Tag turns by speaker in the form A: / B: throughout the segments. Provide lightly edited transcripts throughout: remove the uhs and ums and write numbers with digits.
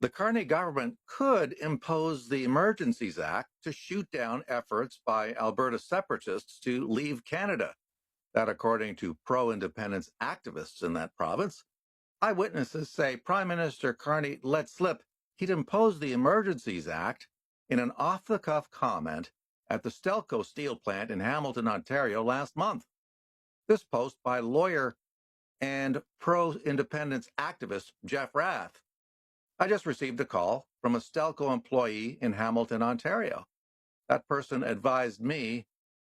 A: The Carney government could impose the Emergencies Act to shoot down efforts by Alberta separatists to leave Canada. That, according to pro independence activists in that province. Eyewitnesses say Prime Minister Carney let slip he'd impose the Emergencies Act in an off the cuff comment at the Stelco steel plant in Hamilton, Ontario last month. This post by lawyer and pro independence activist Jeff Rath. I just received a call from a Stelco employee in Hamilton, Ontario. That person advised me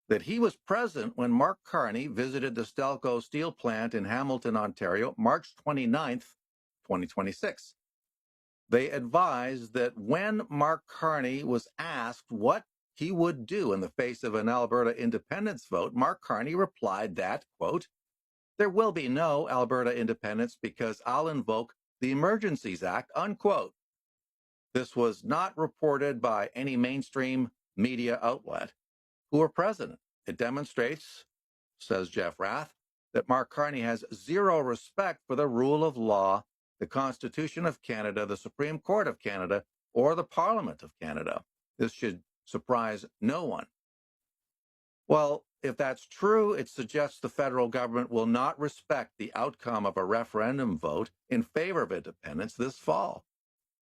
A: that he was present when Mark Carney visited the Stelco steel plant in Hamilton, Ontario, March 29th, 2026. They advised that when Mark Carney was asked what he would do in the face of an Alberta independence vote, Mark Carney replied that, quote, "There will be no Alberta independence because I'll invoke the Emergencies Act," unquote. This was not reported by any mainstream media outlet who were present. It demonstrates, says Jeff Rath, that Mark Carney has zero respect for the rule of law, the Constitution of Canada, the Supreme Court of Canada, or the Parliament of Canada. This should surprise no one. Well, if that's true, it suggests the federal government will not respect the outcome of a referendum vote in favor of independence this fall.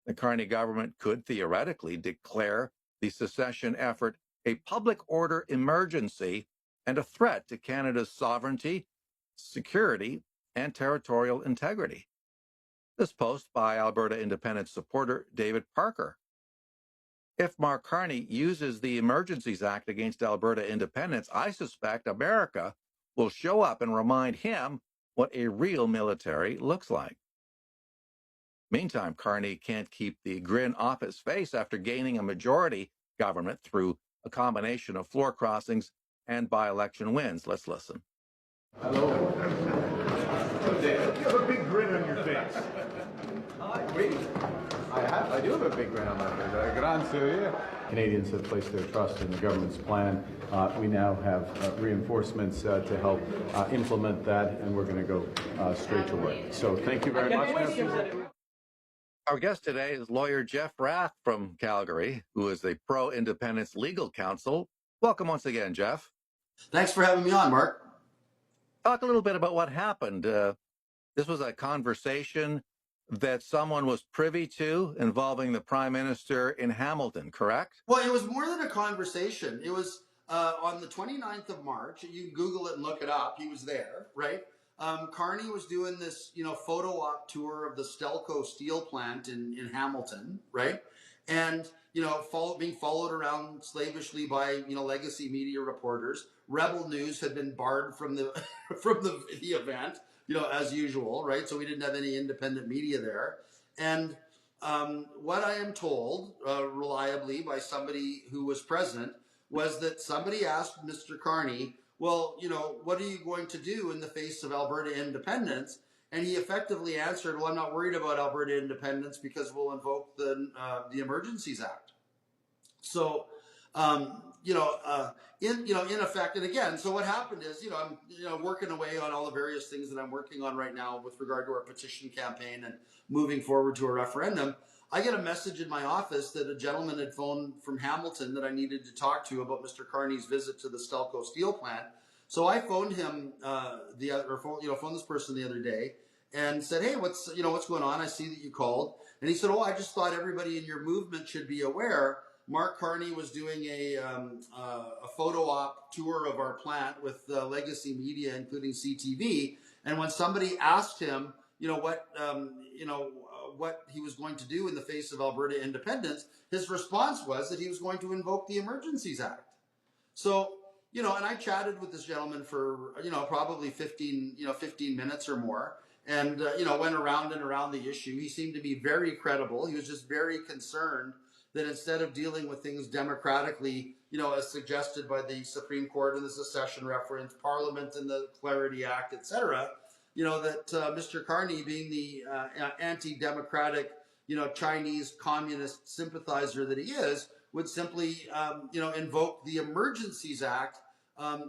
A: The Carney government could theoretically declare the secession effort a public order emergency and a threat to Canada's sovereignty, security, and territorial integrity. This post by Alberta independence supporter David Parker. If Mark Carney uses the Emergencies Act against Alberta independence, I suspect America will show up and remind him what a real military looks like. Meantime, Carney can't keep the grin off his face after gaining a majority government through a combination of floor crossings and by-election wins. Let's listen.
B: Hello. You have a big grin on your face.
C: I do have a big grin on my face. Grand Syria. Canadians have placed their trust in the government's plan. We now have reinforcements to help implement that, and we're going to go straight to work. So thank you very much.
A: Our guest today is lawyer Jeff Rath from Calgary, who is a pro-independence legal counsel. Welcome once again, Jeff.
D: Thanks for having me on, Mark.
A: Talk a little bit about what happened. This was a conversation that someone was privy to involving the Prime Minister in Hamilton, correct?
D: Well, it was more than a conversation. It was on the 29th of March. You can Google it and look it up. He was there, right? Carney was doing this, photo op tour of the Stelco steel plant in Hamilton, right? And, being followed around slavishly by, legacy media reporters. Rebel News had been barred from the from the event, as usual, right? So we didn't have any independent media there. And what I am told reliably by somebody who was present was that somebody asked Mr. Carney, well, what are you going to do in the face of Alberta independence? And he effectively answered, well, I'm not worried about Alberta independence because we'll invoke the Emergencies Act. So, in effect, and again, so what happened is, I'm, working away on all the various things that I'm working on right now with regard to our petition campaign and moving forward to a referendum. I get a message in my office that a gentleman had phoned from Hamilton that I needed to talk to about Mr. Carney's visit to the Stelco steel plant. So I phoned him, phoned this person the other day and said, hey, what's going on? I see that you called. And he said, oh, I just thought everybody in your movement should be aware. Mark Carney was doing a photo op tour of our plant with legacy media, including CTV. And when somebody asked him, what he was going to do in the face of Alberta independence, his response was that he was going to invoke the Emergencies Act. So, and I chatted with this gentleman for, probably 15 minutes or more. And, went around and around the issue. He seemed to be very credible. He was just very concerned that instead of dealing with things democratically, as suggested by the Supreme Court in the secession reference, Parliament and the Clarity Act, etc., that Mr. Carney, being the anti-democratic, Chinese communist sympathizer that he is, would simply, invoke the Emergencies Act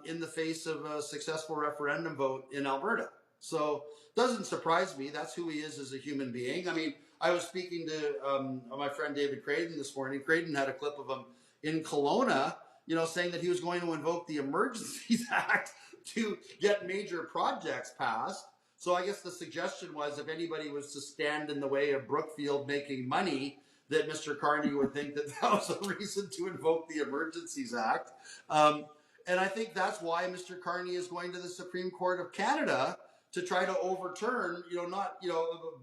D: in the face of a successful referendum vote in Alberta. So it doesn't surprise me. That's who he is as a human being. I mean, I was speaking to my friend David Creighton this morning. Creighton had a clip of him in Kelowna, saying that he was going to invoke the Emergencies Act to get major projects passed. So I guess the suggestion was if anybody was to stand in the way of Brookfield making money, that Mr. Carney would think that that was a reason to invoke the Emergencies Act. And I think that's why Mr. Carney is going to the Supreme Court of Canada to try to overturn,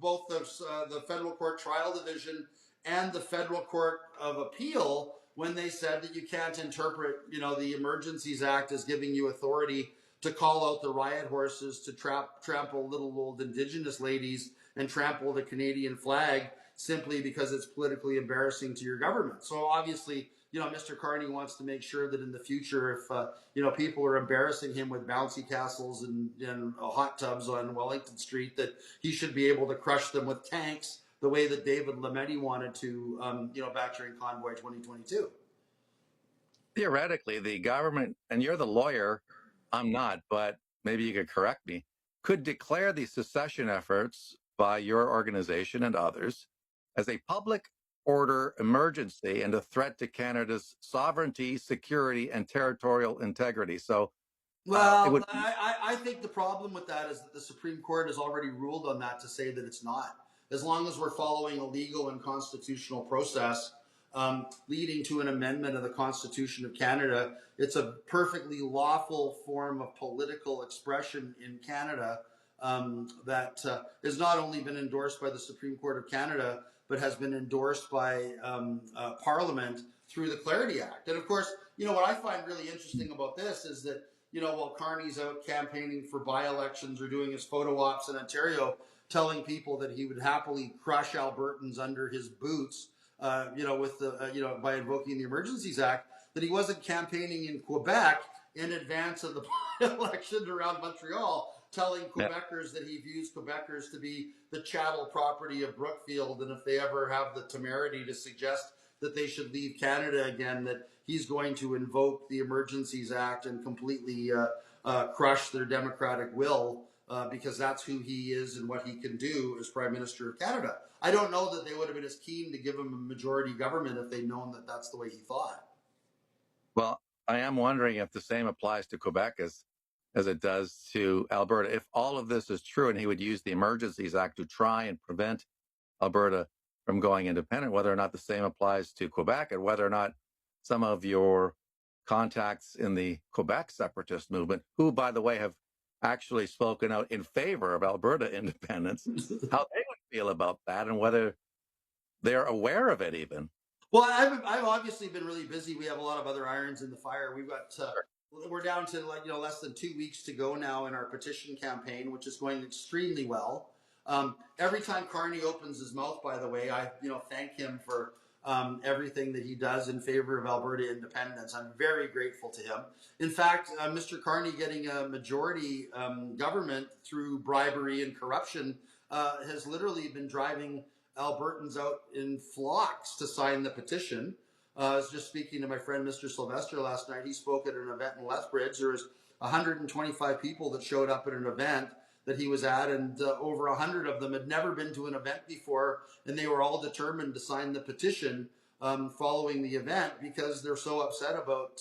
D: both the Federal Court Trial Division and the Federal Court of Appeal when they said that you can't interpret, the Emergencies Act as giving you authority to call out the riot horses to trample little old Indigenous ladies and trample the Canadian flag simply because it's politically embarrassing to your government. So obviously, Mr. Carney wants to make sure that in the future, if people are embarrassing him with bouncy castles and hot tubs on Wellington Street, that he should be able to crush them with tanks, the way that David Lametti wanted to, back during Convoy 2022.
A: Theoretically, the government, and you're the lawyer, I'm not, but maybe you could correct me, could declare the secession efforts by your organization and others as a public order emergency and a threat to Canada's sovereignty, security, and territorial integrity. So it
D: Well,
A: would.
D: I think the problem with that is that the Supreme Court has already ruled on that to say that it's not. As long as we're following a legal and constitutional process leading to an amendment of the Constitution of Canada, it's a perfectly lawful form of political expression in Canada that has not only been endorsed by the Supreme Court of Canada, but has been endorsed by Parliament through the Clarity Act. And of course, what I find really interesting about this is that while Carney's out campaigning for by-elections or doing his photo ops in Ontario, telling people that he would happily crush Albertans under his boots, with the, by invoking the Emergencies Act, that he wasn't campaigning in Quebec in advance of the by-election around Montreal, telling Quebecers that he views Quebecers to be the chattel property of Brookfield, and if they ever have the temerity to suggest that they should leave Canada again, that he's going to invoke the Emergencies Act and completely crush their democratic will because that's who he is and what he can do as Prime Minister of Canada. I don't know that they would have been as keen to give him a majority government if they'd known that that's the way he thought.
A: Well, I am wondering if the same applies to Quebec as it does to Alberta. If all of this is true and he would use the Emergencies Act to try and prevent Alberta from going independent, whether or not the same applies to Quebec and whether or not some of your contacts in the Quebec separatist movement, who, by the way, have actually spoken out in favor of Alberta independence, how they would feel about that and whether they're aware of it even.
D: Well, I've obviously been really busy. We have a lot of other irons in the fire. We've got we're down to less than 2 weeks to go now in our petition campaign, which is going extremely well. Every time Carney opens his mouth, by the way, I thank him for everything that he does in favor of Alberta independence. I'm very grateful to him. In fact, Mr. Carney getting a majority government through bribery and corruption has literally been driving Albertans out in flocks to sign the petition. I was just speaking to my friend Mr. Sylvester last night. He spoke at an event in Lethbridge. There was 125 people that showed up at an event that he was at, and over 100 of them had never been to an event before, and they were all determined to sign the petition following the event because they're so upset about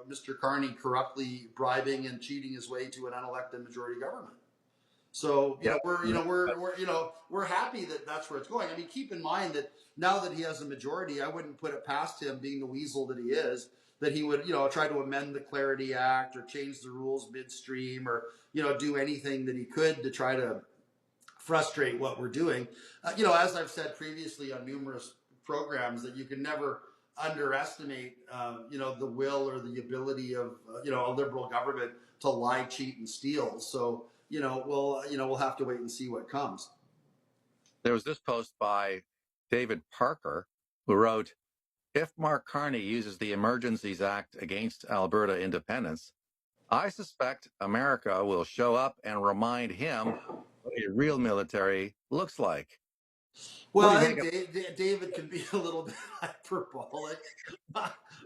D: Mr. Carney corruptly bribing and cheating his way to an unelected majority government. So we're happy that that's where it's going. I mean, keep in mind that now that he has a majority, I wouldn't put it past him, being the weasel that he is, that he would try to amend the Clarity Act or change the rules midstream or do anything that he could to try to frustrate what we're doing. As I've said previously on numerous programs, that you can never underestimate the will or the ability of a liberal government to lie, cheat, and steal. So we'll have to wait and see what comes.
A: There was this post by David Parker who wrote, if Mark Carney uses the Emergencies Act against Alberta independence, I suspect America will show up and remind him what a real military looks like. What
D: Well,
A: do you
D: I
A: think
D: think
A: of?
D: David can be a little bit hyperbolic.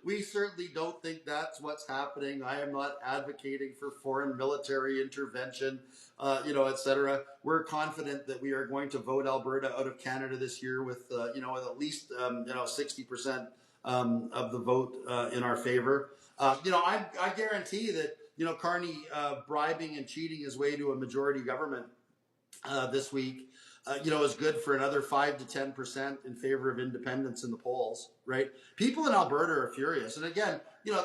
D: We certainly don't think that's what's happening. I am not advocating for foreign military intervention, et cetera. We're confident that we are going to vote Alberta out of Canada this year with, with at least, 60% of the vote in our favor. I guarantee that, Carney bribing and cheating his way to a majority government this week, is good for another 5 to 10% in favor of independence in the polls, right? People in Alberta are furious. And again,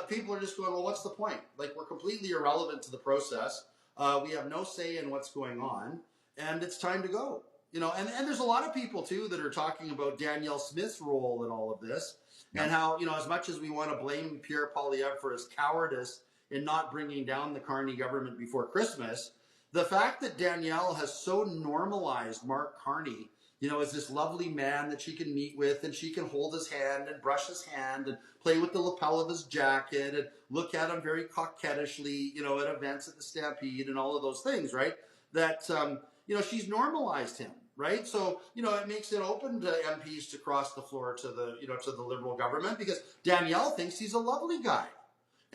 D: people are just going, well, what's the point? Like, we're completely irrelevant to the process. We have no say in what's going on, and it's time to go. And there's a lot of people, too, that are talking about Danielle Smith's role in all of this,
A: Yeah.
D: and how, as much as we want to blame Pierre Poilievre for his cowardice in not bringing down the Carney government before Christmas, the fact that Danielle has so normalized Mark Carney, as this lovely man that she can meet with, and she can hold his hand and brush his hand and play with the lapel of his jacket and look at him very coquettishly, at events at the Stampede and all of those things, right? That, she's normalized him, right? So, it makes it open to MPs to cross the floor to the, to the Liberal government, because Danielle thinks he's a lovely guy.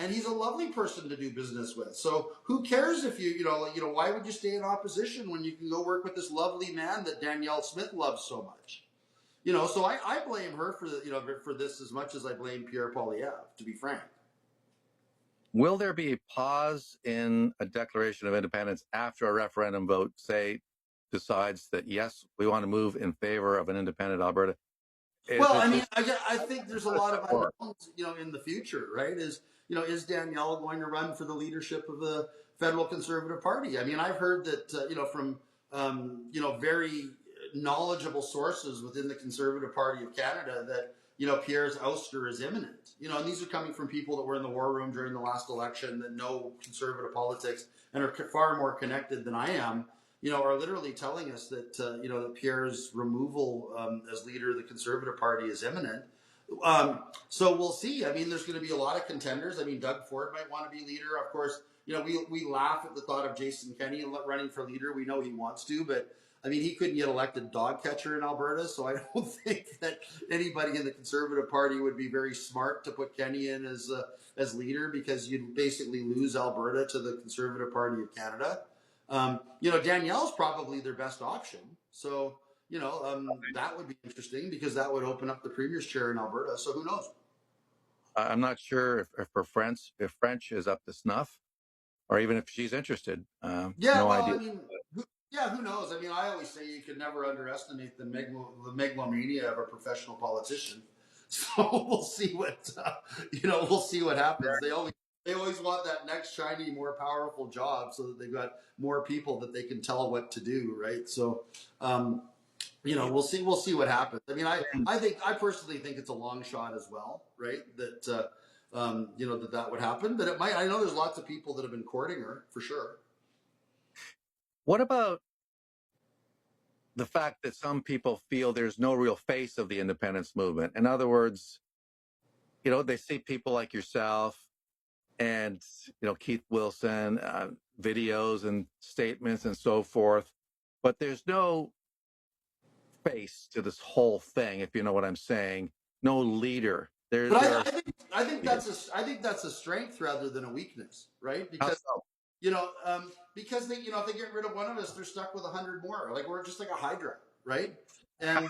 D: And he's a lovely person to do business with. So who cares if why would you stay in opposition when you can go work with this lovely man that Danielle Smith loves so much? So I blame her for for this as much as I blame Pierre Poilievre, to be frank.
A: Will there be a pause in a declaration of independence after a referendum vote, say, decides that, yes, we want to move in favor of an independent Alberta? Is
D: Well,
A: it
D: I mean,
A: just
D: I think there's a lot of unknowns, in the future, right? Is Danielle going to run for the leadership of the federal Conservative Party? I mean, I've heard that, from, very knowledgeable sources within the Conservative Party of Canada that, Pierre's ouster is imminent. And these are coming from people that were in the war room during the last election, that know Conservative politics and are far more connected than I am, are literally telling us that, that Pierre's removal as leader of the Conservative Party is imminent. So we'll see. I mean, there's going to be a lot of contenders. I mean, Doug Ford might want to be leader. Of course, we laugh at the thought of Jason Kenney running for leader. We know he wants to, but I mean, he couldn't get elected dog catcher in Alberta, so I don't think that anybody in the Conservative Party would be very smart to put Kenney in as leader, because you'd basically lose Alberta to the Conservative Party of Canada. Danielle's probably their best option. So, that would be interesting, because that would open up the premier's chair in Alberta. So who knows?
A: I'm not sure if French is up to snuff, or even if she's interested.
D: Yeah,
A: No
D: well,
A: idea.
D: I mean, who knows? I mean, I always say you could never underestimate the megalomania of a professional politician. So we'll see what we'll see what happens. They always want that next shiny, more powerful job, so that they've got more people that they can tell what to do, right? So, we'll see what happens. I mean, I personally think it's a long shot as well, right? That that would happen, but it might. I know there's lots of people that have been courting her for sure.
A: What about the fact that some people feel there's no real face of the independence movement? In other words, they see people like yourself and, Keith Wilson, videos and statements and so forth, but there's no face to this whole thing, if you know what I'm saying. No leader. There,
D: But
A: there are
D: I think
A: leaders.
D: that's a strength rather than a weakness, right?
A: How
D: Because
A: so?
D: because they, if they get rid of one of us, they're stuck with 100 more. Like, we're just like a hydra, right? And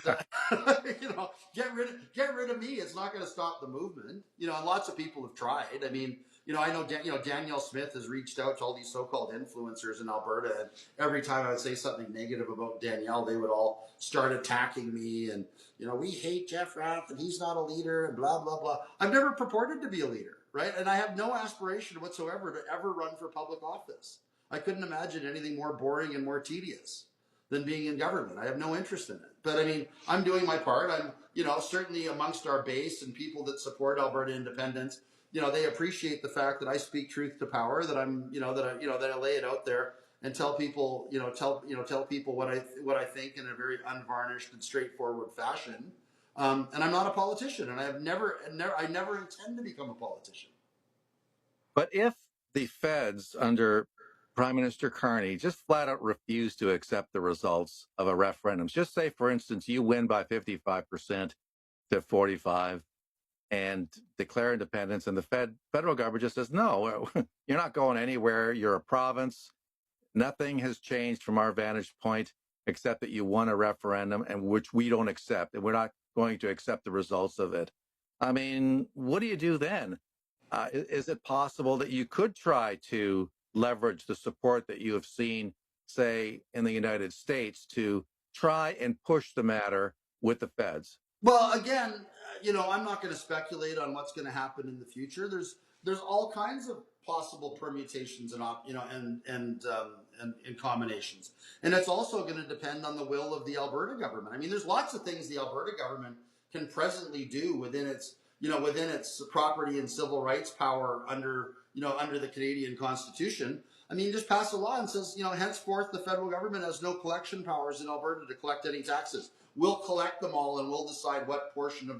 D: get rid of me. It's not going to stop the movement. And lots of people have tried. I mean, I know Danielle Smith has reached out to all these so-called influencers in Alberta, and every time I would say something negative about Danielle, they would all start attacking me, and we hate Jeff Rath and he's not a leader and blah blah blah. I've never purported to be a leader, right? And I have no aspiration whatsoever to ever run for public office. I couldn't imagine anything more boring and more tedious than being in government. I have no interest in it. But I mean, I'm doing my part. I'm, certainly amongst our base and people that support Alberta independence, they appreciate the fact that I speak truth to power, that I'm, that I lay it out there and tell people, tell people what I think in a very unvarnished and straightforward fashion. And I'm not a politician, and I never intend to become a politician.
A: But if the feds under Prime Minister Carney just flat out refused to accept the results of a referendum. Just say, for instance, you win by 55% to 45 and declare independence, and the federal government just says, no, you're not going anywhere. You're a province. Nothing has changed from our vantage point except that you won a referendum, and which we don't accept, and we're not going to accept the results of it. I mean, what do you do then? Is it possible that you could try to leverage the support that you have seen, say, in the United States to try and push the matter with the feds?
D: Well, again, I'm not going to speculate on what's going to happen in the future. There's all kinds of possible permutations and and combinations, and it's also going to depend on the will of the Alberta government. I mean, there's lots of things the Alberta government can presently do within its property and civil rights power under the Canadian Constitution. I mean, just pass a law and says, henceforth the federal government has no collection powers in Alberta to collect any taxes. We'll collect them all, and we'll decide what portion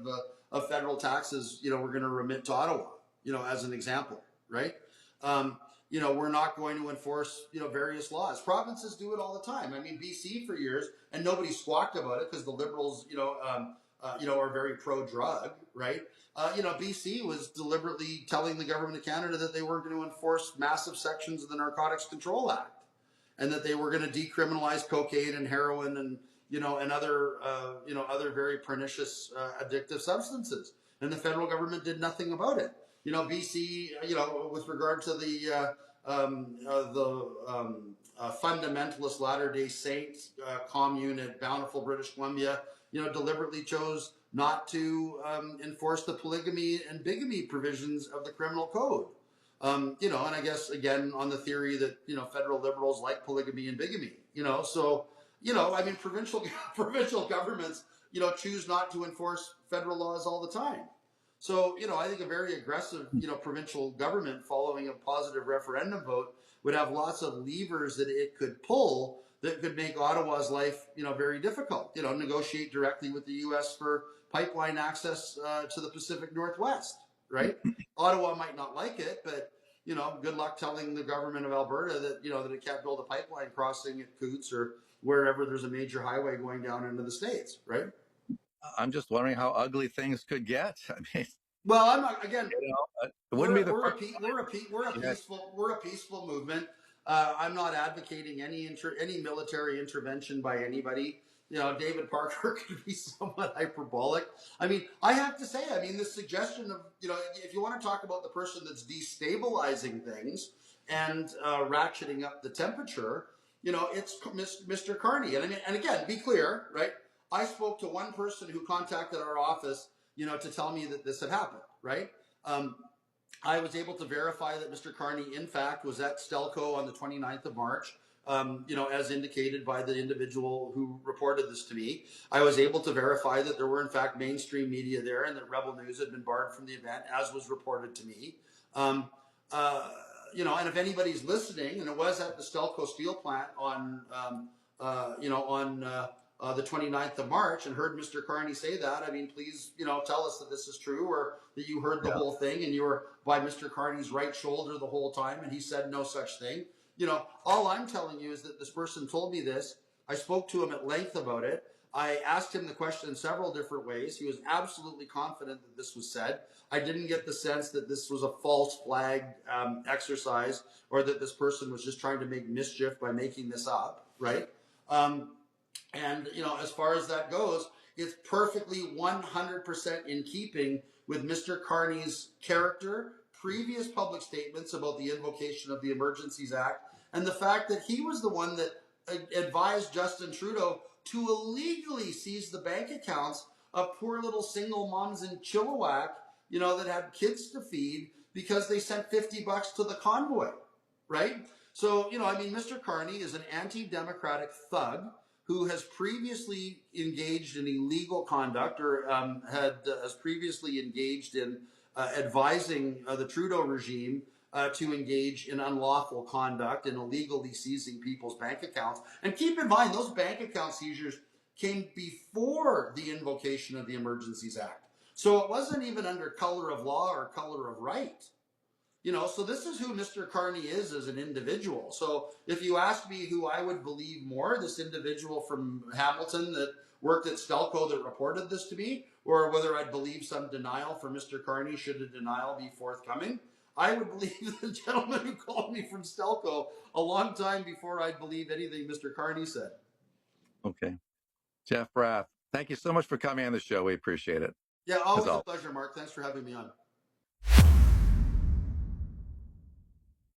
D: of federal taxes we're going to remit to Ottawa. As an example, right? We're not going to enforce various laws. Provinces do it all the time. I mean, BC for years, and nobody squawked about it because the Liberals, are very pro-drug, right? BC was deliberately telling the government of Canada that they weren't going to enforce massive sections of the Narcotics Control Act, and that they were going to decriminalize cocaine and heroin and other very pernicious addictive substances. And the federal government did nothing about it. BC, with regard to the fundamentalist Latter-day Saints commune at Bountiful, British Columbia, deliberately chose not to enforce the polygamy and bigamy provisions of the criminal code. And I guess, again, on the theory that, federal Liberals like polygamy and bigamy, so, I mean, provincial governments, choose not to enforce federal laws all the time. So, I think a very aggressive, provincial government following a positive referendum vote would have lots of levers that it could pull that could make Ottawa's life, very difficult. Negotiate directly with the U.S. for pipeline access to the Pacific Northwest, right? Ottawa might not like it, but, good luck telling the government of Alberta that, that it can't build a pipeline crossing at Coots or wherever there's a major highway going down into the States, right?
A: I'm just wondering how ugly things could get. I mean,
D: well, I'm not, again,
A: it wouldn't be the first.
D: We're a peaceful movement. I'm not advocating any military intervention by anybody. David Parker could be somewhat hyperbolic. I mean, I have to say, this suggestion of, if you want to talk about the person that's destabilizing things and ratcheting up the temperature, it's Mr. Carney. And again, be clear, right? I spoke to one person who contacted our office, to tell me that this had happened, right? I was able to verify that Mr. Carney, in fact, was at Stelco on the 29th of March, as indicated by the individual who reported this to me. I was able to verify that there were, in fact, mainstream media there and that Rebel News had been barred from the event, as was reported to me. And if anybody's listening, and it was at the Stelco steel plant on the 29th of March, and heard Mr. Carney say that, please, tell us that this is true, or that you heard the whole thing and you were by Mr. Carney's right shoulder the whole time and he said no such thing. All I'm telling you is that this person told me this. I spoke to him at length about it. I asked him the question in several different ways. He was absolutely confident that this was said. I didn't get the sense that this was a false flag exercise, or that this person was just trying to make mischief by making this up, right? And, as far as that goes, it's perfectly 100% in keeping with Mr. Carney's character, previous public statements about the invocation of the Emergencies Act, and the fact that he was the one that advised Justin Trudeau to illegally seize the bank accounts of poor little single moms in Chilliwack, that had kids to feed because they sent $50 to the convoy, right? So, Mr. Carney is an anti-democratic thug who has previously engaged in illegal conduct, or has previously engaged in advising the Trudeau regime to engage in unlawful conduct and illegally seizing people's bank accounts. And keep in mind, those bank account seizures came before the invocation of the Emergencies Act. So it wasn't even under color of law or color of right. You know, so this is who Mr. Carney is as an individual. So if you ask me who I would believe more, this individual from Hamilton that worked at Stelco that reported this to me, or whether I'd believe some denial for Mr. Carney should a denial be forthcoming, I would believe the gentleman who called me from Stelco a long time before I'd believe anything Mr. Carney said.
A: Okay. Jeff Rath, thank you so much for coming on the show. We appreciate it.
D: Yeah,
A: As
D: always a
A: always.
D: pleasure, Mark. Thanks for having me on.